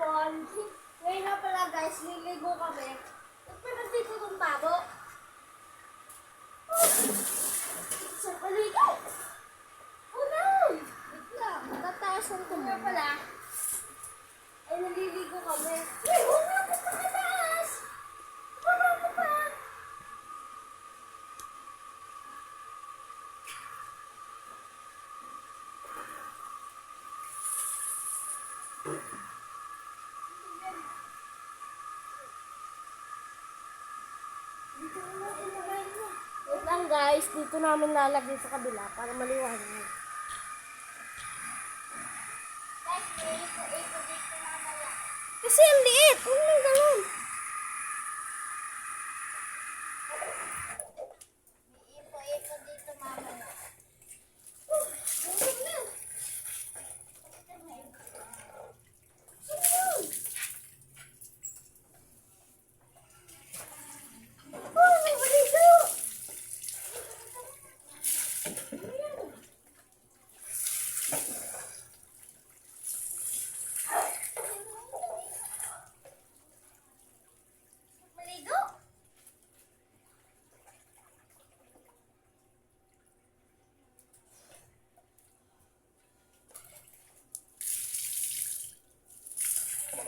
hapon. Ngayon na pala guys, liligo kami. Pero dito itong tabo. Sa paligo. Oh no! Wait lang, tataasan ko nga pala. Ay, naliligo kami. Wait, huwag na ako pakataas! Baba ko pa! Wait lang guys, dito namin lalagay sa kabila para maliwanag. Kasi ang liit! Huwag nang ganun! Ipo-ipo dito mamaya.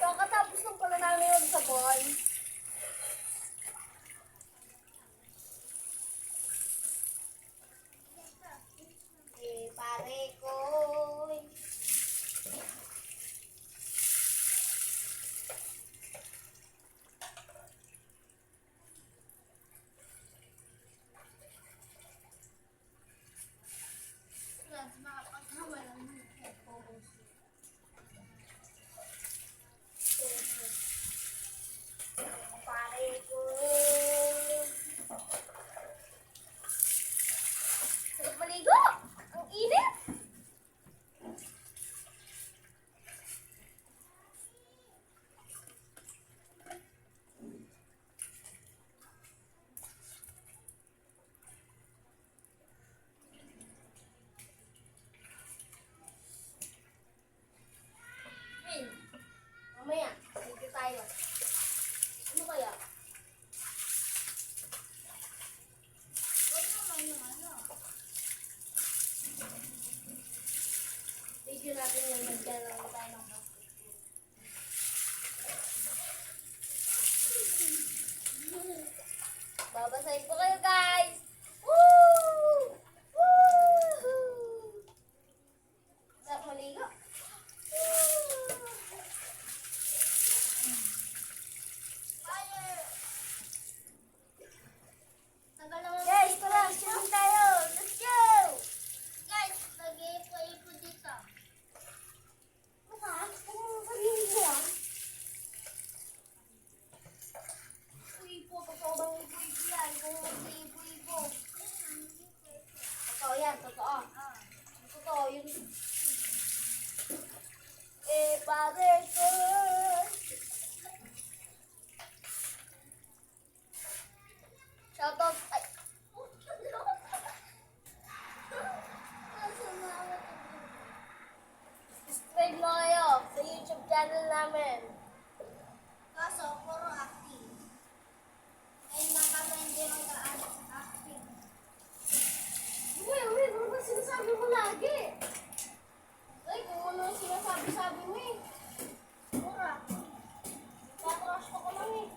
Kakatapos ng pala namin yung sabon. Eh, pare ko. Mamaya, dito tayo. Ano kaya? Video natin yung nagdala tayo ng basketball. Babasahin ko kayo guys! Woo! Woo! Sarap maligo? Guys, tara, swimming tayo! Let's go! Guys, nag-iipo-ipo dito. Mukha? Kung sabihin mo yan? Ipo, totoo bang ipo-ipo yan? Kung mag-iipo-ipo. Totoo yan, totoo. Totoo, yun. Eh, pare ko. Shoutout. Ay. Subscribe mo kayo sa YouTube channel namin. Kaso, puro acting. Ngayon lang kami hindi mag-aano sa acting. Uy, ano ba sinasabi mo lagi? Ay, kung ano sinasabi-sabi mo eh. Pura. Nagtatrash ko lang eh.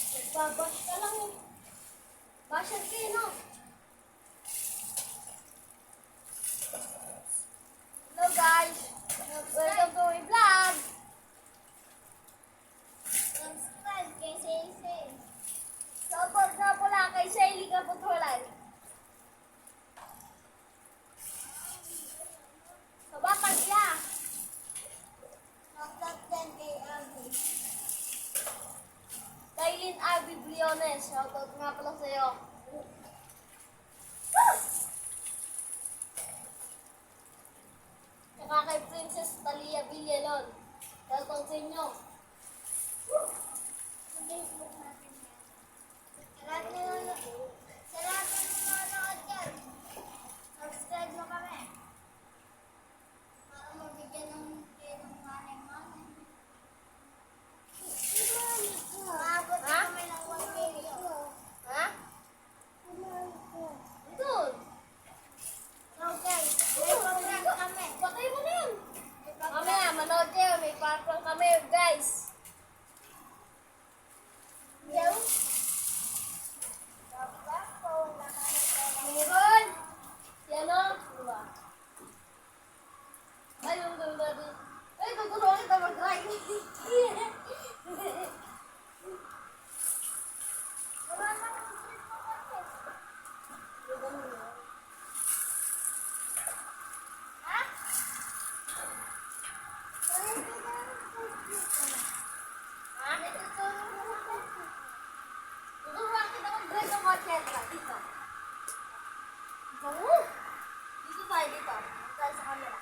Nagbabash ka lang eh. Basher ka eh, no? Hello guys! Welcome to my vlog! Subscribe kay Sensei. Support na pala kay Shelly Kaputulay. Kabakal siya. Shoutout din kay Abby. Kailin Abby Briones. Shoutout nga pala sa'yo. Tsaka kay Princess Talia Villalon. Shoutout sa inyo. Sa lahat na nanonood dyan, subscribe mo kami. Para mabigyan ng money. guys. Yo. Meron. Yan o. Diba? Ay, yung ganda din. Ay, tutulungan kita mag-drive. Wala na akong trip mo kasi. Ha? Ha? Tutulungan kita mag-drive ng kotse. Dito. Bango. Dito tayo, dito. Dito tayo sa camera.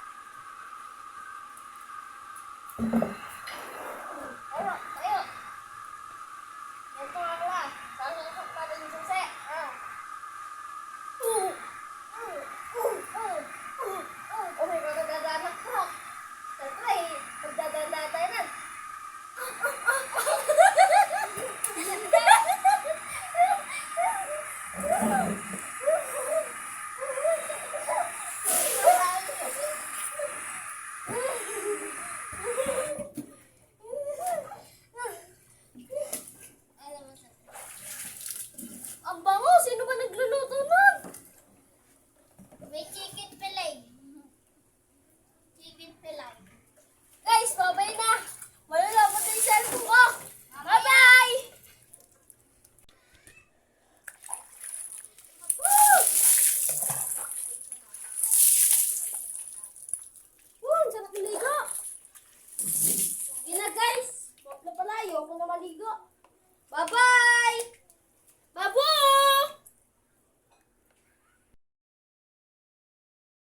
Tayo, tayo. Yan po ako ah. Sasasok pa rin yung susi. Ah. Oh my God, nagdadanak ko. Siyempre, magdadanda tayo nan. Ang bango! Sino ba nagluluto nun? May chicken fillet. Chicken fillet. Guys, babay na! Malalapot na yung cellphone ko! Bye-bye! Woo! Woo! Ang sarap maligo! Sige na guys! Huwag na pala, ayoko na maligo.